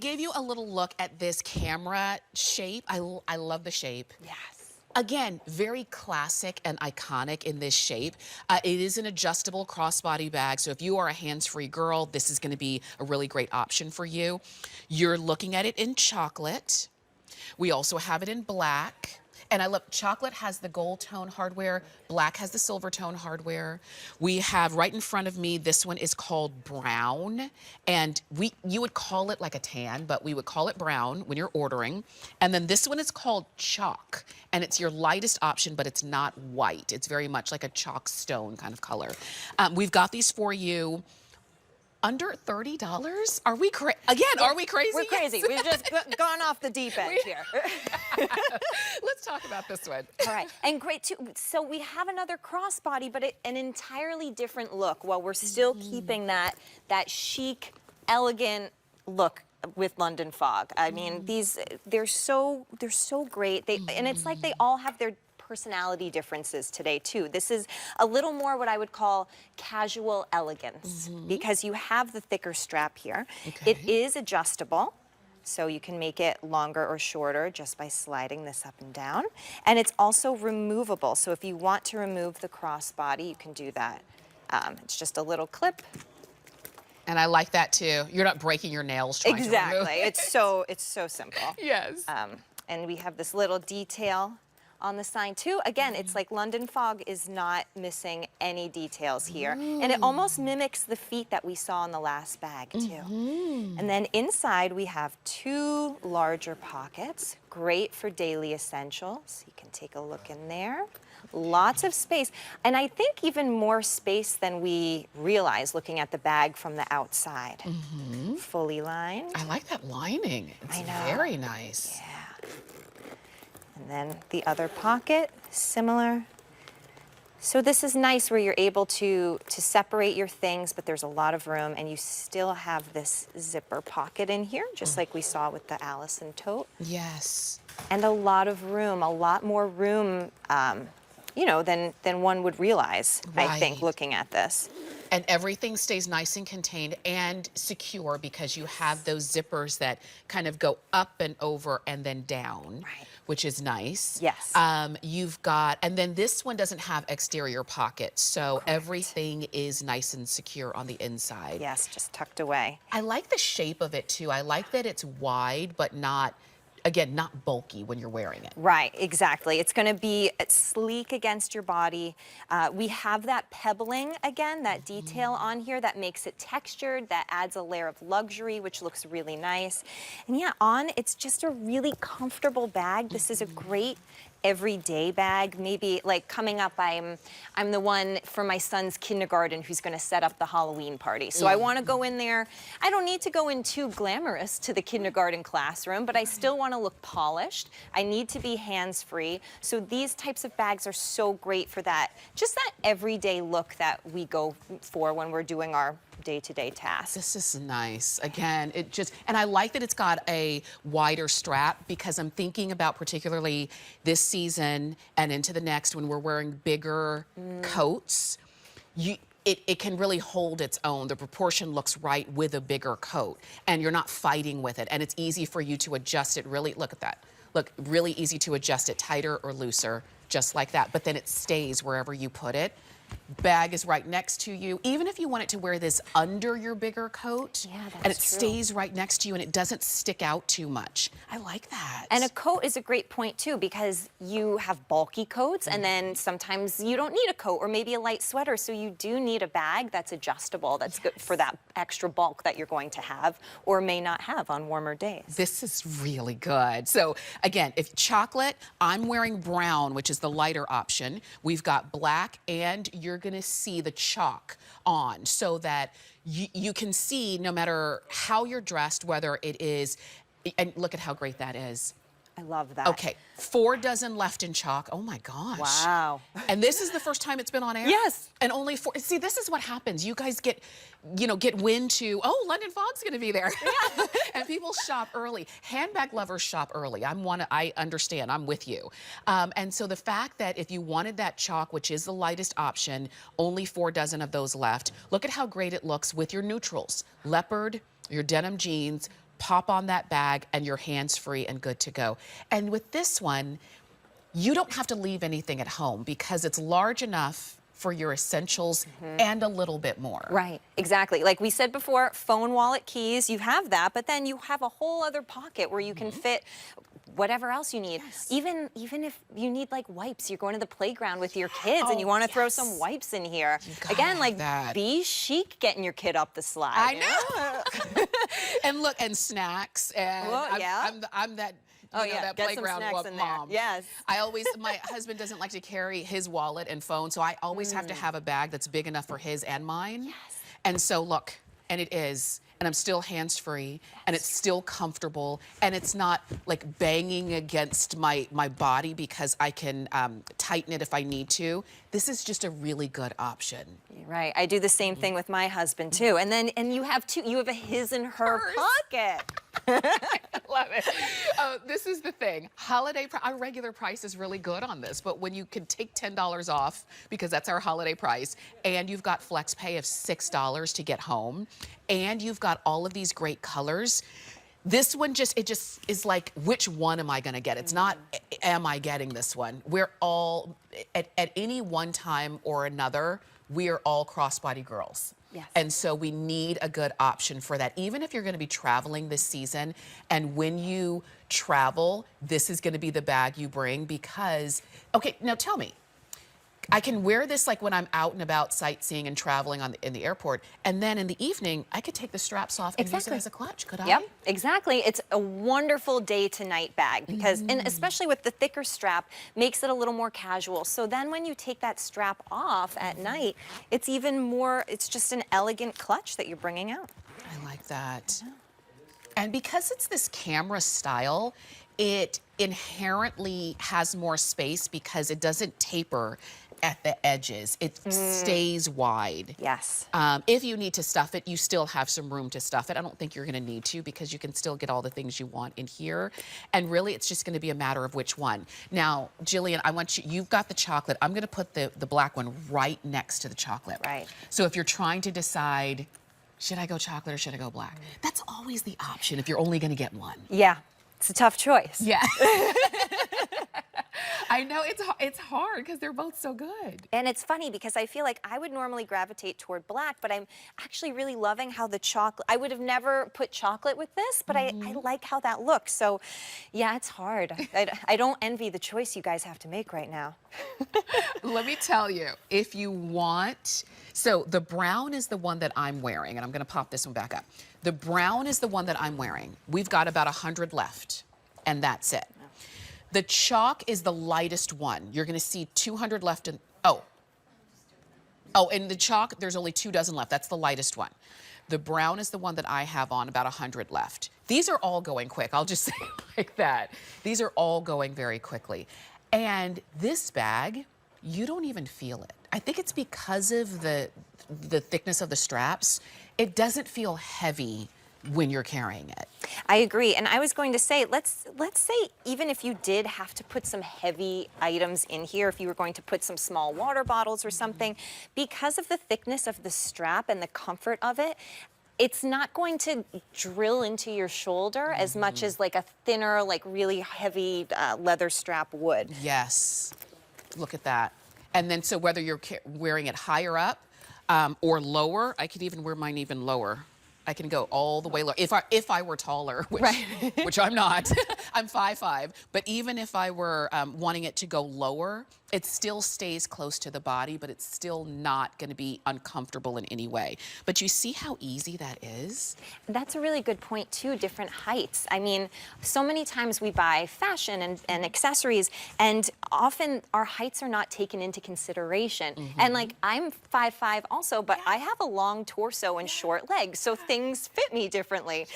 Gave you a little look at this camera shape. I love the shape. Yes. Again, very classic and iconic in this shape. It is an adjustable crossbody bag, so if you are a hands-free girl, this is going to be a really great option for you. You're looking at it in chocolate. We also have it in black. And I love, chocolate has the gold tone hardware, black has the silver tone hardware. We have right in front of me, this one is called brown. And you would call it like a tan, but we would call it brown when you're ordering. And then this one is called chalk. And it's your lightest option, but it's not white. It's very much like a chalk stone kind of color. We've got these for you. Under $30? Are we are we crazy? We're crazy. We've just gone off the deep end here. Let's talk about this one. All right, and great too. So we have another crossbody, but an entirely different look while we're still keeping that chic, elegant look with London Fog. I mean, they're so great. And it's like they all have their personality differences today too. This is a little more what I would call casual elegance because you have the thicker strap here. Okay. It is adjustable, so you can make it longer or shorter just by sliding this up and down. And it's also removable, so if you want to remove the crossbody, you can do that. It's just a little clip. And I like that too. You're not breaking your nails trying to remove it. It's so simple. Yes. And we have this little detail on the sign too. Again, it's like London Fog is not missing any details here. And it almost mimics the feet that we saw in the last bag too. And then inside we have two larger pockets, great for daily essentials. You can take a look in there. Lots of space. And I think even more space than we realize looking at the bag from the outside. Fully lined. I like that lining. It's I know. very nice. Yeah. And then the other pocket, similar. So this is nice where you're able to separate your things, but there's a lot of room, and you still have this zipper pocket in here, just like we saw with the Allison tote. Yes. And a lot of room, a lot more room, you know, than one would realize, I think, Right. looking at this. And everything stays nice and contained and secure because you have those zippers that kind of go up and over and then down, Right. which is nice. Yes. You've got, and then this one doesn't have exterior pockets, so Correct. everything is nice and secure on the inside. Yes, just tucked away. I like the shape of it too. I like that it's wide, but not, again, not bulky when you're wearing it. Right, exactly. It's going to be sleek against your body. We have that pebbling again, that detail on here that makes it textured, that adds a layer of luxury, which looks really nice. And yeah, it's just a really comfortable bag. This is a great everyday bag. Maybe like coming up, I'm the one for my son's kindergarten who's going to set up the Halloween party. So I want to go in there. I don't need to go in too glamorous to the kindergarten classroom, but I still want to look polished. I need to be hands-free. So these types of bags are so great for that, just that everyday look that we go for when we're doing our day-to-day tasks. This is nice. Again, it just, and I like that it's got a wider strap because I'm thinking about particularly this season and into the next when we're wearing bigger coats. It can really hold its own. The proportion looks right with a bigger coat and you're not fighting with it. And it's easy for you to adjust it really, look at that. Look, really easy to adjust it tighter or looser, just like that. But then it stays wherever you put it. Bag is right next to you. Even if you wanted to wear this under your bigger coat, and it stays right next to you and it doesn't stick out too much. I like that. And a coat is a great point too, because you have bulky coats and then sometimes you don't need a coat or maybe a light sweater. So you do need a bag that's adjustable, that's good for that extra bulk that you're going to have or may not have on warmer days. This is really good. So again, if chocolate, I'm wearing brown, which is the lighter option. We've got black, and you're going to see the chalk on so that you can see no matter how you're dressed, whether it is, and look at how great that is. I love that. Okay, 4 dozen left in chalk. Oh my gosh. Wow. And this is the first time it's been on air? Yes. And only 4. See, this is what happens. You guys get, get wind to, oh, London Fog's gonna be there. Yeah. And people shop early. Handbag lovers shop early. I understand, I'm with you. And so the fact that if you wanted that chalk, which is the lightest option, only 4 dozen of those left. Look at how great it looks with your neutrals. Leopard, your denim jeans, pop on that bag, and you're hands-free and good to go. And with this one, you don't have to leave anything at home because it's large enough for your essentials and a little bit more. Right, exactly. Like we said before, phone, wallet, keys, you have that, but then you have a whole other pocket where you can fit whatever else you need. Yes. Even if you need like wipes, you're going to the playground with your kids and you want to throw some wipes in here. Again, like be chic getting your kid up the slide. I know. And look, and snacks, and I'm that. That get playground some snacks in mom. there. Yes. My husband doesn't like to carry his wallet and phone, so I always have to have a bag that's big enough for his and mine. Yes. And so look, and it is, and I'm still hands-free, and it's still comfortable, and it's not like banging against my body because I can tighten it if I need to. This is just a really good option. Right. I do the same thing with my husband too. And you have two. You have a his and her pocket. I love it. This is the thing. Our regular price is really good on this, but when you can take $10 off, because that's our holiday price, and you've got flex pay of $6 to get home, and you've got all of these great colors, this one just is like, which one am I going to get? It's not, am I getting this one? We're all, at any one time or another, we are all crossbody girls. Yes. And so we need a good option for that. Even if you're going to be traveling this season, and when you travel, this is going to be the bag you bring because, okay, now tell me, I can wear this like when I'm out and about sightseeing and traveling in the airport, and then in the evening, I could take the straps off and use it as a clutch, could I? Yep, exactly. It's a wonderful day to night bag because, and especially with the thicker strap, makes it a little more casual. So then when you take that strap off at night, it's even more, it's just an elegant clutch that you're bringing out. I like that. And because it's this camera style, it inherently has more space because it doesn't taper at the edges. It stays wide. Yes. If you need to stuff it, you still have some room to stuff it. I don't think you're going to need to because you can still get all the things you want in here. And really, it's just going to be a matter of which one. Now, Jillian, you've got the chocolate. I'm going to put the black one right next to the chocolate. Right. So if you're trying to decide, should I go chocolate or should I go black? That's always the option if you're only going to get one. Yeah, it's a tough choice. Yeah. I know it's hard because they're both so good. And it's funny because I feel like I would normally gravitate toward black, but I'm actually really loving how the chocolate, I would have never put chocolate with this, but I like how that looks. So yeah, it's hard. I don't envy the choice you guys have to make right now. Let me tell you, if you want, so the brown is the one that I'm wearing, and I'm gonna pop this one back up. The brown is the one that I'm wearing. We've got about 100 left, and that's it. The chalk is the lightest one. You're gonna see 200 left in, oh, in the chalk, there's only 2 dozen left. That's the lightest one. The brown is the one that I have on, about 100 left. These are all going quick, I'll just say it like that. These are all going very quickly. And this bag, you don't even feel it. I think it's because of the thickness of the straps. It doesn't feel heavy when you're carrying it. I agree, and I was going to say, let's say even if you did have to put some heavy items in here, if you were going to put some small water bottles or something, because of the thickness of the strap and the comfort of it, it's not going to drill into your shoulder as much as like a thinner, like really heavy leather strap would. Yes, look at that. And then so whether you're wearing it higher up or lower, I could even wear mine even lower. I can go all the way low. If I were taller, which I'm not, I'm 5'5", but even if I were wanting it to go lower, it still stays close to the body, but it's still not going to be uncomfortable in any way. But you see how easy that is? That's a really good point too, different heights. I mean, so many times we buy fashion and accessories, and often our heights are not taken into consideration. And like, I'm 5'5" also, but I have a long torso and short legs, so things fit me differently.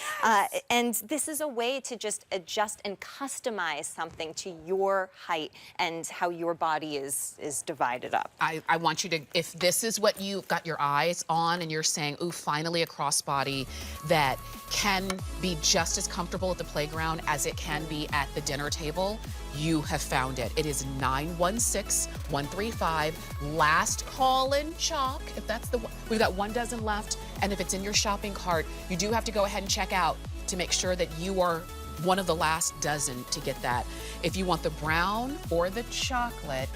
And this is a way to just adjust and customize something to your height and how your body is divided up. I want you to, if this is what you've got your eyes on and you're saying, ooh, finally a crossbody that can be just as comfortable at the playground as it can be at the dinner table, you have found it. It is 916-135. Last call in chalk, if that's the one. We've got 1 dozen left, and if it's in your shopping cart, you do have to go ahead and check out. to make sure that you are one of the last dozen to get that. If you want the brown or the chocolate,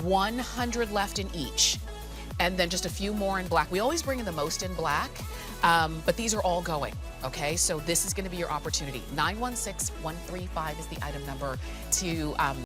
100 left in each. And then just a few more in black. We always bring in the most in black, but these are all going, okay? So this is gonna be your opportunity. 916135 is the item number to